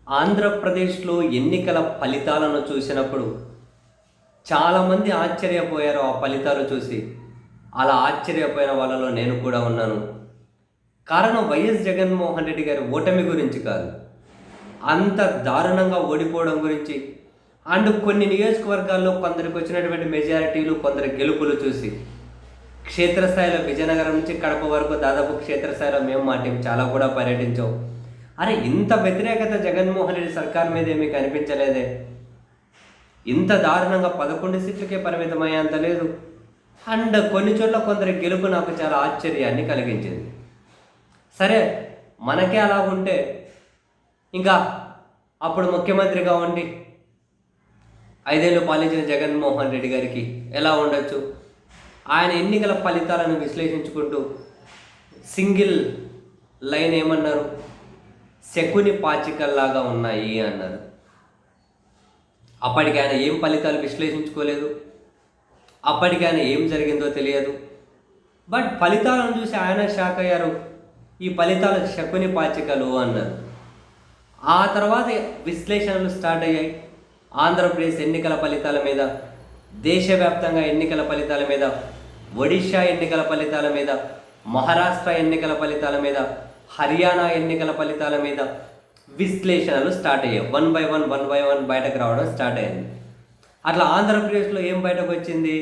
ఆంధ్రప్రదేశ్లో ఎన్నికల ఫలితాలను చూసినప్పుడు చాలామంది ఆశ్చర్యపోయారు ఆ ఫలితాలు చూసి. అలా ఆశ్చర్యపోయిన వాళ్ళలో నేను కూడా ఉన్నాను. కారణం వైఎస్ జగన్మోహన్ రెడ్డి గారి ఓటమి గురించి కాదు, అంత దారుణంగా ఓడిపోవడం గురించి అండ్ కొన్ని నియోజకవర్గాల్లో కొందరికి వచ్చినటువంటి మెజారిటీలు, కొందరి గెలుపులు చూసి క్షేత్రస్థాయిలో విజయనగరం నుంచి కడప వరకు దాదాపు క్షేత్రస్థాయిలో మేము మా టీం చాలా కూడా పర్యటించాం. అరే ఇంత వ్యతిరేకత జగన్మోహన్ రెడ్డి సర్కార్ మీద ఏమీ కనిపించలేదే, ఇంత దారుణంగా 11 సీట్లకే పరిమితమయ్యేంత లేదు. అండ్ కొన్ని చోట్ల కొందరి గెలుపు నాకు చాలా ఆశ్చర్యాన్ని కలిగించింది. సరే మనకే అలా ఉంటే ఇంకా అప్పుడు ముఖ్యమంత్రిగా ఉండి 5 ఏళ్ళు పాలించిన జగన్మోహన్ రెడ్డి గారికి ఎలా ఉండొచ్చు? ఆయన ఎన్నికల ఫలితాలను విశ్లేషించుకుంటూ సింగిల్ లైన్ ఏమన్నారు? శకుని పాచికల్లాగా ఉన్నాయి అన్నారు. అప్పటికి ఆయన ఏం ఫలితాలు విశ్లేషించుకోలేదు, అప్పటికి ఆయన ఏం జరిగిందో తెలియదు. బట్ ఫలితాలను చూసి ఆయన షాక్ అయ్యారు. ఈ ఫలితాలు శకుని పాచికలు అన్నారు. ఆ తర్వాత విశ్లేషణలు స్టార్ట్ అయ్యాయి. ఆంధ్రప్రదేశ్ ఎన్నికల ఫలితాల మీద, దేశవ్యాప్తంగా ఎన్నికల ఫలితాల మీద, ఒడిషా ఎన్నికల ఫలితాల మీద, మహారాష్ట్ర ఎన్నికల ఫలితాల మీద, హర్యానా ఎన్నికల ఫలితాల మీద విశ్లేషణలు స్టార్ట్ అయ్యాయి. వన్ బై వన్ బయటకు రావడం స్టార్ట్ అయింది. అట్లా ఆంధ్రప్రదేశ్లో ఏం బయటకు వచ్చింది?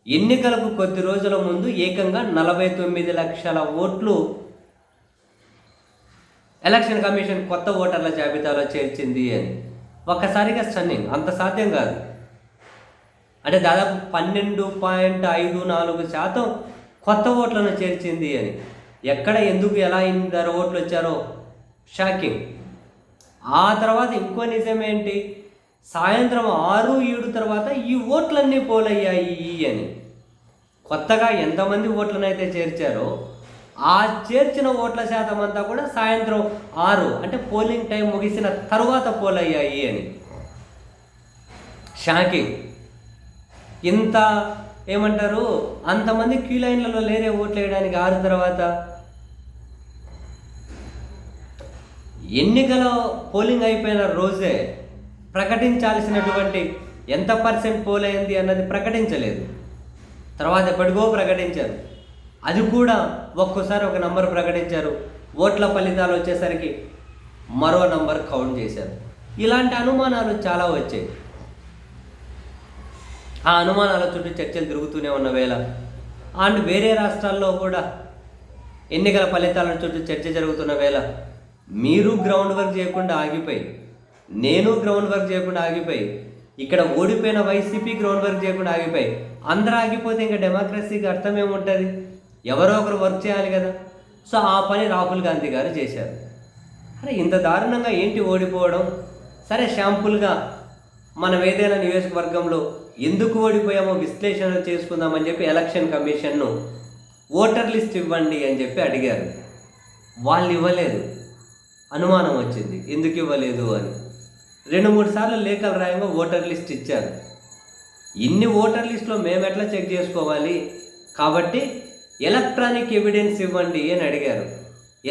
ఎన్నికలకు కొద్ది రోజుల ముందు ఏకంగా 49 లక్షల ఓట్లు ఎలక్షన్ కమిషన్ కొత్త ఓటర్ల జాబితాలో చేర్చింది అని. ఒక్కసారిగా స్టన్నింగ్. అంత సాధ్యం కాదు. అంటే దాదాపు 12.54% కొత్త ఓట్లను చేర్చింది అని. ఎక్కడ, ఎందుకు, ఎలా ఇంత ఓట్లు వచ్చారో షాకింగ్. ఆ తర్వాత ఇంకో నిజమేంటి? సాయంత్రం 6-7 తర్వాత ఈ ఓట్లన్నీ పోలయ్యాయి అని. కొత్తగా ఎంతమంది ఓట్లనైతే చేర్చారో ఆ చేర్చిన ఓట్ల శాతం అంతా కూడా సాయంత్రం 6 అంటే పోలింగ్ టైం ముగిసిన తర్వాత పోలయ్యాయి అని. షాకింగ్. ఇంత ఏమంటారు, అంతమంది క్యూ లైన్లలో లేరే ఓట్లు వేయడానికి 6 తర్వాత. ఎన్నికల పోలింగ్ అయిపోయిన రోజే ప్రకటించాల్సినటువంటి ఎంత పర్సెంట్ పోల్ అయింది అన్నది ప్రకటించలేదు. తర్వాత ఎప్పటికో ప్రకటించారు. అది కూడా ఒక్కోసారి ఒక నంబర్ ప్రకటించారు, ఓట్ల ఫలితాలు వచ్చేసరికి మరో నంబర్ కౌంట్ చేశారు. ఇలాంటి అనుమానాలు చాలా వచ్చాయి. ఆ అనుమానాల చుట్టూ చర్చలు తిరుగుతూనే ఉన్న వేళ అండ్ వేరే రాష్ట్రాల్లో కూడా ఎన్నికల ఫలితాల చుట్టూ చర్చ జరుగుతున్న వేళ మీరు గ్రౌండ్ వర్క్ చేయకుండా ఆగిపోయి, నేను గ్రౌండ్ వర్క్ చేయకుండా ఆగిపోయి, ఇక్కడ ఓడిపోయిన వైసీపీ గ్రౌండ్ వర్క్ చేయకుండా ఆగిపోయి, అందరూ ఆగిపోతే ఇంకా డెమోక్రసీకి అర్థం ఏముంటుంది? ఎవరో ఒకరు వర్క్ చేయాలి కదా. సో ఆ పని రాహుల్ గాంధీ గారు చేశారు. అరే ఇంత దారుణంగా ఏంటి ఓడిపోవడం? సరే షాంపుల్గా మనం ఏదైనా నియోజకవర్గంలో ఎందుకు ఓడిపోయామో విశ్లేషణ చేసుకుందామని చెప్పి ఎలక్షన్ కమిషన్ను ఓటర్ లిస్ట్ ఇవ్వండి అని చెప్పి అడిగారు. వాళ్ళు ఇవ్వలేదు. అనుమానం వచ్చింది ఎందుకు ఇవ్వలేదు అని. 2-3 సార్లు లేఖలు రాయంగా ఓటర్ లిస్ట్ ఇచ్చారు. ఇన్ని ఓటర్ లిస్టులో మేము ఎట్లా చెక్ చేసుకోవాలి? కాబట్టి ఎలక్ట్రానిక్ ఎవిడెన్స్ ఇవ్వండి అని అడిగారు.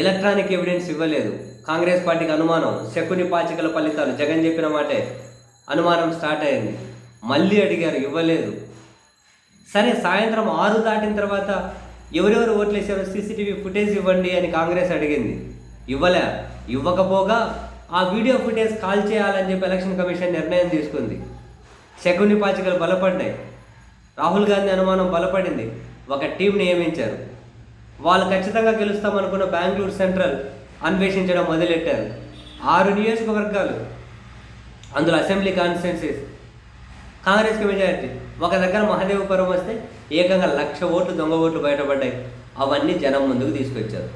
ఎలక్ట్రానిక్ ఎవిడెన్స్ ఇవ్వలేదు. కాంగ్రెస్ పార్టీకి అనుమానం, శకుని పాచికల ఫలితాలు జగన్ చెప్పిన మాటే, అనుమానం స్టార్ట్ అయింది. మళ్ళీ అడిగారు, ఇవ్వలేదు. సరే సాయంత్రం 6 దాటిన తర్వాత ఎవరెవరు ఓట్లు వేసారో సీసీటీవీ ఫుటేజ్ ఇవ్వండి అని కాంగ్రెస్ అడిగింది. ఇవ్వకపోగా ఆ వీడియో ఫుటేజ్ కాల్ చేయాలని చెప్పి ఎలక్షన్ కమిషన్ నిర్ణయం తీసుకుంది. శకుని పాచికలు బలపడ్డాయి. రాహుల్ గాంధీ అనుమానం బలపడింది. ఒక టీం నియమించారు. వాళ్ళు ఖచ్చితంగా గెలుస్తామనుకున్న బెంగళూరు సెంట్రల్ అన్వేషించడం మొదలెట్టారు. 6 నియోజకవర్గాలు, అందులో అసెంబ్లీ కాన్స్టిట్యున్సీస్ కాంగ్రెస్కి మెజారిటీ. ఒక దగ్గర మహదేవపురం వస్తే ఏకంగా 1,00,000 ఓట్లు దొంగ ఓట్లు బయటపడ్డాయి. అవన్నీ జనం ముందుకు తీసుకొచ్చారు.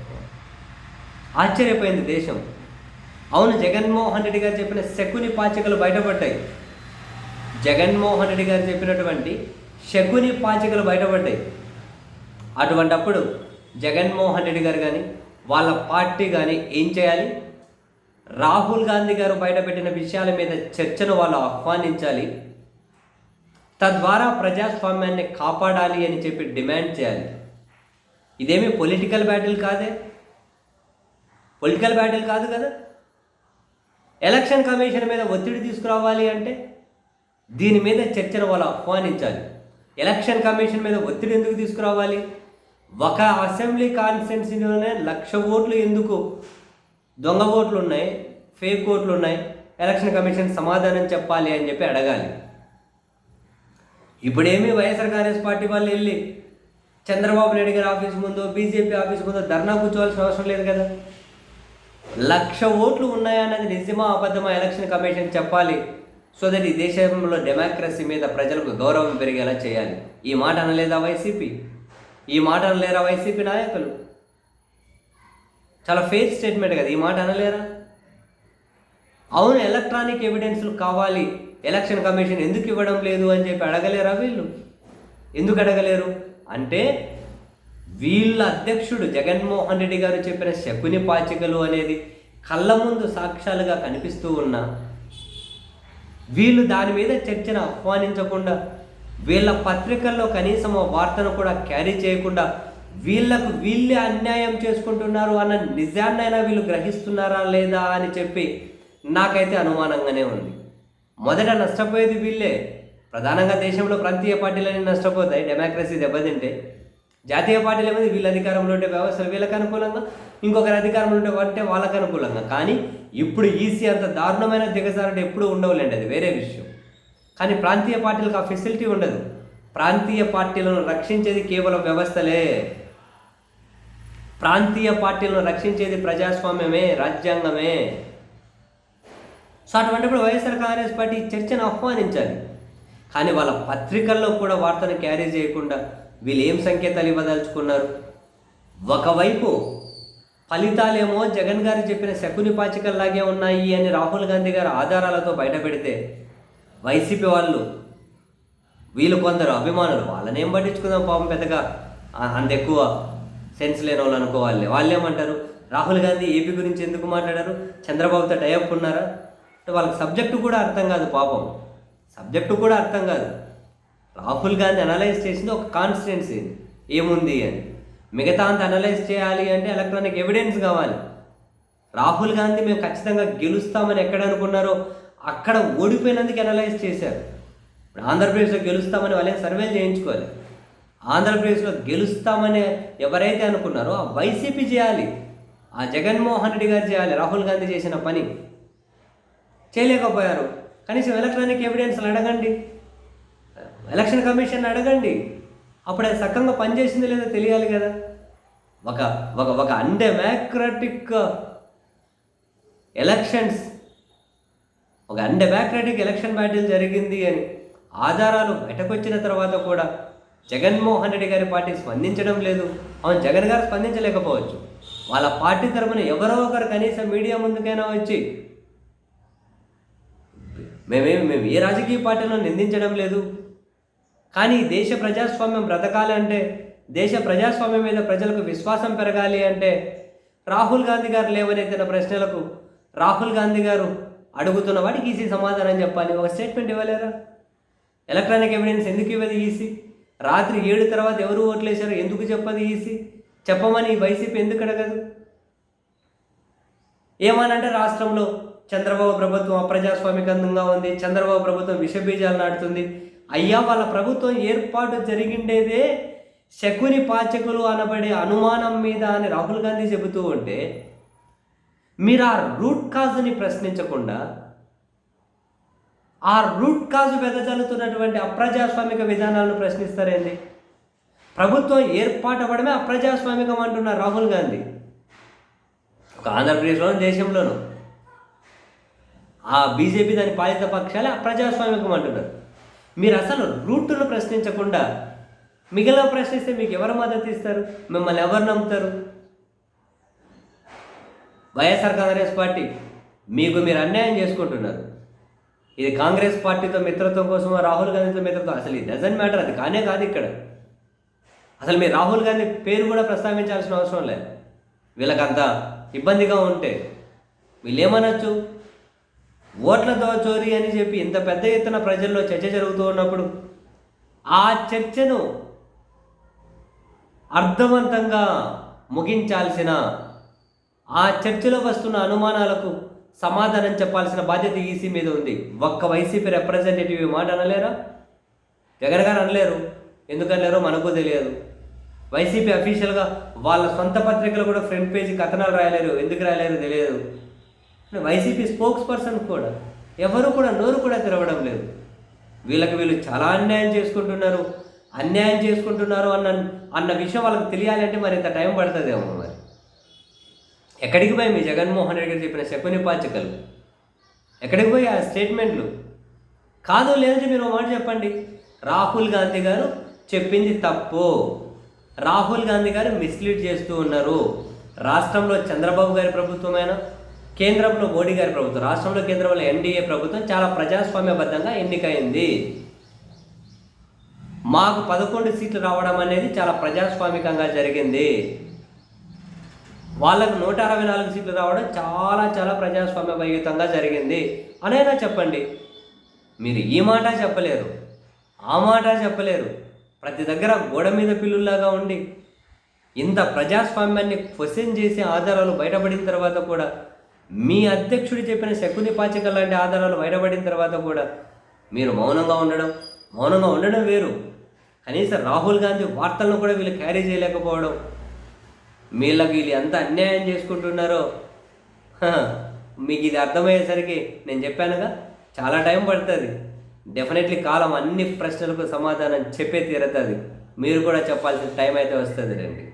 ఆశ్చర్యపోయింది దేశం. అవును, జగన్మోహన్ రెడ్డి గారు చెప్పిన శకుని పాచికలు బయటపడ్డాయి. జగన్మోహన్ రెడ్డి గారు చెప్పినటువంటి శకుని పాచికలు బయటపడ్డాయి. అటువంటప్పుడు జగన్మోహన్ రెడ్డి గారు కానీ వాళ్ళ పార్టీ కానీ ఏం చేయాలి? రాహుల్ గాంధీ గారు బయటపెట్టిన విషయాల మీద చర్చను వాళ్ళు ఆహ్వానించాలి. తద్వారా ప్రజాస్వామ్యాన్ని కాపాడాలి అని చెప్పి డిమాండ్ చేయాలి. ఇదేమీ పొలిటికల్ బ్యాటిల్ కాదు కదా. ఎలక్షన్ కమిషన్ మీద ఒత్తిడి తీసుకురావాలి అంటే దీని మీద చర్చను వాళ్ళు ఆహ్వానించాలి. ఎలక్షన్ కమిషన్ మీద ఒత్తిడి ఎందుకు తీసుకురావాలి? ఒక అసెంబ్లీ కాన్స్టిట్యున్సీలోనే 1,00,000 ఓట్లు ఎందుకు దొంగ ఓట్లు ఉన్నాయి, ఫేక్ ఓట్లు ఉన్నాయి, ఎలక్షన్ కమిషన్ సమాధానం చెప్పాలి అని చెప్పి అడగాలి. ఇప్పుడేమీ వైఎస్ఆర్ కాంగ్రెస్ పార్టీ వాళ్ళు వెళ్ళి చంద్రబాబు నాయుడు గారి ఆఫీస్ ముందు, బీజేపీ ఆఫీస్ ముందు ధర్నా కూర్చోవాల్సిన అవసరం లేదు కదా. 1,00,000 ఓట్లు ఉన్నాయన్నది నిజమా అబద్ధమా ఎలక్షన్ కమిషన్ చెప్పాలి. సో దట్ ఈ దేశంలో డెమోక్రసీ మీద ప్రజలకు గౌరవం పెరిగేలా చేయాలి. ఈ మాట అనలేదా వైసీపీ? ఈ మాట అనలేరా వైసీపీ నాయకులు? చాలా ఫేక్ స్టేట్మెంట్ కదా, ఈ మాట అనలేరా? అవును, ఎలక్ట్రానిక్ ఎవిడెన్స్లు కావాలి, ఎలక్షన్ కమిషన్ ఎందుకు ఇవ్వడం లేదు అని చెప్పి అడగలేరా వీళ్ళు? ఎందుకు అడగలేరు అంటే వీళ్ళ అధ్యక్షుడు జగన్మోహన్ రెడ్డి గారు చెప్పిన శకుని పాచికలు అనేది కళ్ళ ముందు సాక్ష్యాలుగా కనిపిస్తూ ఉన్నా వీళ్ళు దాని మీద చర్చను ఆహ్వానించకుండా, వీళ్ళ పత్రికల్లో కనీసం ఆ వార్తను కూడా క్యారీ చేయకుండా వీళ్ళకు వీళ్ళే అన్యాయం చేసుకుంటున్నారు అన్న నిజాన్నైనా వీళ్ళు గ్రహిస్తున్నారా లేదా అని చెప్పి నాకైతే అనుమానంగానే ఉంది. మొదట నష్టపోయేది వీళ్ళే. ప్రధానంగా దేశంలో ప్రాంతీయ పార్టీలన్నీ నష్టపోతాయి డెమోక్రసీ దెబ్బతింటే. జాతీయ పార్టీల మీద వీళ్ళ అధికారంలో ఉండే వ్యవస్థలు వీళ్ళకి అనుకూలంగా, ఇంకొకరి అధికారంలో ఉంటే వాళ్ళకి అనుకూలంగా. కానీ ఇప్పుడు ఈసీ అంత దారుణమైన దిగజారుడు ఎప్పుడూ ఉండవులేండి, అది వేరే విషయం. కానీ ప్రాంతీయ పార్టీలకు ఆ ఫెసిలిటీ ఉండదు. ప్రాంతీయ పార్టీలను రక్షించేది కేవలం వ్యవస్థలే. ప్రాంతీయ పార్టీలను రక్షించేది ప్రజాస్వామ్యమే, రాజ్యాంగమే. సో అటువంటిప్పుడు వైఎస్ఆర్ కాంగ్రెస్ పార్టీ చర్చను ఆహ్వానించాలి. కానీ వాళ్ళ పత్రికల్లో కూడా వార్తను క్యారీ చేయకుండా వీళ్ళు ఏం సంకేతాలు ఇవ్వదలుచుకున్నారు? ఒకవైపు ఫలితాలేమో జగన్ గారు చెప్పిన శకుని పాచికల్లాగే ఉన్నాయి అని రాహుల్ గాంధీ గారు ఆధారాలతో బయటపెడితే వైసీపీ వాళ్ళు, వీళ్ళు కొందరు అభిమానులు, వాళ్ళని ఏం పట్టించుకుందాం పాపం, పెద్దగా అంత ఎక్కువ సెన్స్ లేని వాళ్ళు అనుకోవాలి. వాళ్ళు ఏమంటారు, రాహుల్ గాంధీ ఏపీ గురించి ఎందుకు మాట్లాడారు, చంద్రబాబుతో టైఅప్ ఉన్నారా అంటే వాళ్ళకి సబ్జెక్టు కూడా అర్థం కాదు. పాపం సబ్జెక్టు కూడా అర్థం కాదు. రాహుల్ గాంధీ అనలైజ్ చేసింది ఒక కాన్స్టిట్యున్సీ ఏముంది అని, మిగతా అంత అనలైజ్ చేయాలి అంటే ఎలక్ట్రానిక్ ఎవిడెన్స్ కావాలి. రాహుల్ గాంధీ మేము ఖచ్చితంగా గెలుస్తామని ఎక్కడ అనుకున్నారో అక్కడ ఓడిపోయినందుకు అనలైజ్ చేశారు. ఇప్పుడు ఆంధ్రప్రదేశ్లో గెలుస్తామని వాళ్ళే సర్వేలు చేయించుకోవాలి. ఆంధ్రప్రదేశ్లో గెలుస్తామని ఎవరైతే అనుకున్నారో ఆ వైసీపీ చేయాలి, ఆ జగన్మోహన్ రెడ్డి గారు చేయాలి. రాహుల్ గాంధీ చేసిన పని చేయలేకపోయారు. కనీసం ఎలక్ట్రానిక్ ఎవిడెన్స్లు అడగండి, ఎలక్షన్ కమిషన్ అడగండి. అప్పుడు అది సక్కంగా పనిచేసింది లేదో తెలియాలి కదా. ఒక ఒక ఒక అన్డెమోక్రటిక్ ఎలక్షన్స్, ఒక అన్డెమోక్రటిక్ ఎలక్షన్ బ్యాటిల్ జరిగింది అని ఆధారాలు బయటకొచ్చిన తర్వాత కూడా జగన్మోహన్ రెడ్డి గారి పార్టీ స్పందించడం లేదు. అవును, జగన్ గారు స్పందించలేకపోవచ్చు. వాళ్ళ పార్టీ తరఫున ఎవరో ఒకరు కనీసం మీడియా ముందుకైనా వచ్చి మేము ఏ రాజకీయ పార్టీలో నిందించడం లేదు, కానీ దేశ ప్రజాస్వామ్యం బ్రతకాలి అంటే, దేశ ప్రజాస్వామ్యం మీద ప్రజలకు విశ్వాసం పెరగాలి అంటే రాహుల్ గాంధీ గారు లేవనెత్తిన ప్రశ్నలకు రాహుల్ గాంధీ గారు అడుగుతున్న వాడికి ఈసీ సమాధానం చెప్పాలి. ఒక స్టేట్మెంట్ ఇవ్వలేరా? ఎలక్ట్రానిక్ ఎవిడెన్స్ ఎందుకు ఇవ్వదు ఈసీ? రాత్రి 7 తర్వాత ఎవరు ఓట్లేశారో ఎందుకు చెప్పదు ఈసీ? చెప్పమని వైసీపీ ఎందుకు అడగదు? ఏమనంటే రాష్ట్రంలో చంద్రబాబు ప్రభుత్వం అప్రజాస్వామికంగా ఉంది, చంద్రబాబు ప్రభుత్వం విషబీజాలు నాటుతుంది. అయ్యా, వాళ్ళ ప్రభుత్వం ఏర్పాటు జరిగిండేదే శకుని పాచకులు అనబడే అనుమానం మీద అని రాహుల్ గాంధీ చెబుతూ ఉంటే మీరు ఆ రూట్ కాజ్ని ప్రశ్నించకుండా ఆ రూట్ కాజు వెదజల్లుతున్నటువంటి అప్రజాస్వామిక విధానాలను ప్రశ్నిస్తారేంది? ప్రభుత్వం ఏర్పాటవ్వడమే అప్రజాస్వామికం అంటున్నారు రాహుల్ గాంధీ. ఒక ఆంధ్రప్రదేశ్లోనూ దేశంలోనూ ఆ బీజేపీ దాని పాలిత పక్షాలే అప్రజాస్వామికం అంటున్నారు. మీరు అసలు రూట్ను ప్రశ్నించకుండా మిగిలిన ప్రశ్నిస్తే మీకు ఎవరు మద్దతు ఇస్తారు? మిమ్మల్ని ఎవరు నమ్ముతారు? వైఎస్ఆర్ కాంగ్రెస్ పార్టీ మీరు అన్యాయం చేసుకుంటున్నారు. ఇది కాంగ్రెస్ పార్టీతో మిత్రత్వం కోసమో రాహుల్ గాంధీతో మిత్రత్వం, అసలు ఇది డజంట్ మ్యాటర్. అది కానే కాదు. ఇక్కడ అసలు మీరు రాహుల్ గాంధీ పేరు కూడా ప్రస్తావించాల్సిన అవసరం లేదు. వీళ్ళకంత ఇబ్బందిగా ఉంటే వీళ్ళేమనొచ్చు? ఓట్లతో చోరీ అని చెప్పి ఇంత పెద్ద ఎత్తున ప్రజల్లో చర్చ జరుగుతూ ఉన్నప్పుడు ఆ చర్చను అర్థవంతంగా ముగించాల్సిన, ఆ చర్చలో వస్తున్న అనుమానాలకు సమాధానం చెప్పాల్సిన బాధ్యత ఈసీ మీద ఉంది. ఒక్క వైసీపీ రిప్రజెంటేటివ్ ఈ మాట అనలేరా? జగన్ గారు అనలేరు. ఎందుకనలేరో మనకు తెలియదు. వైసీపీ అఫీషియల్గా వాళ్ళ సొంత పత్రికలు కూడా ఫ్రంట్ పేజీ కథనాలు రాయలేరు. ఎందుకు రాయలేరు తెలియదు. వైసీపీ స్పోక్స్ పర్సన్ కూడా ఎవరు కూడా నోరు కూడా తెరవడం లేదు. వీళ్ళు చాలా అన్యాయం చేసుకుంటున్నారు అన్న విషయం వాళ్ళకి తెలియాలంటే మరి ఇంత టైం పడుతుందేమో. మరి ఎక్కడికి పోయి మీ జగన్మోహన్ రెడ్డి గారు చెప్పిన శకుని పాచికలు? ఎక్కడికి పోయి ఆ స్టేట్మెంట్లు? కాదు లేదంటే మీరు మాట చెప్పండి, రాహుల్ గాంధీ గారు చెప్పింది తప్పు, రాహుల్ గాంధీ గారు మిస్లీడ్ చేస్తూ ఉన్నారు. రాష్ట్రంలో చంద్రబాబు గారి ప్రభుత్వమైనా, కేంద్రంలో మోడీ గారి ప్రభుత్వం, రాష్ట్రంలో కేంద్రంలో ఎన్డీఏ ప్రభుత్వం చాలా ప్రజాస్వామ్యబద్ధంగా ఎన్నికైంది. మాకు 11 సీట్లు రావడం అనేది చాలా ప్రజాస్వామికంగా జరిగింది. వాళ్ళకు 164 సీట్లు రావడం చాలా చాలా ప్రజాస్వామ్యయుతంగా జరిగింది అనైనా చెప్పండి. మీరు ఈ మాట చెప్పలేరు, ఆ మాట చెప్పలేరు. ప్రతి దగ్గర గోడ మీద పిల్లుల్లాగా ఉండి ఇంత ప్రజాస్వామ్యాన్ని క్వశ్చన్ చేసే ఆధారాలు బయటపడిన తర్వాత కూడా, మీ అధ్యక్షుడు చెప్పిన శకుని పాచిక లాంటి ఆధారాలు బయటపడిన తర్వాత కూడా మీరు మౌనంగా ఉండడం వేరు. కనీసం రాహుల్ గాంధీ వార్తలను కూడా వీళ్ళు క్యారీ చేయలేకపోవడం, వీళ్ళు ఎంత అన్యాయం చేసుకుంటున్నారో మీకు ఇది అర్థమయ్యేసరికి నేను చెప్పానుగా చాలా టైం పడుతుంది. డెఫినెట్లీ కాలం అన్ని ప్రశ్నలకు సమాధానం చెప్పే తీరుతుంది. మీరు కూడా చెప్పాల్సిన టైం అయితే వస్తుంది రండి.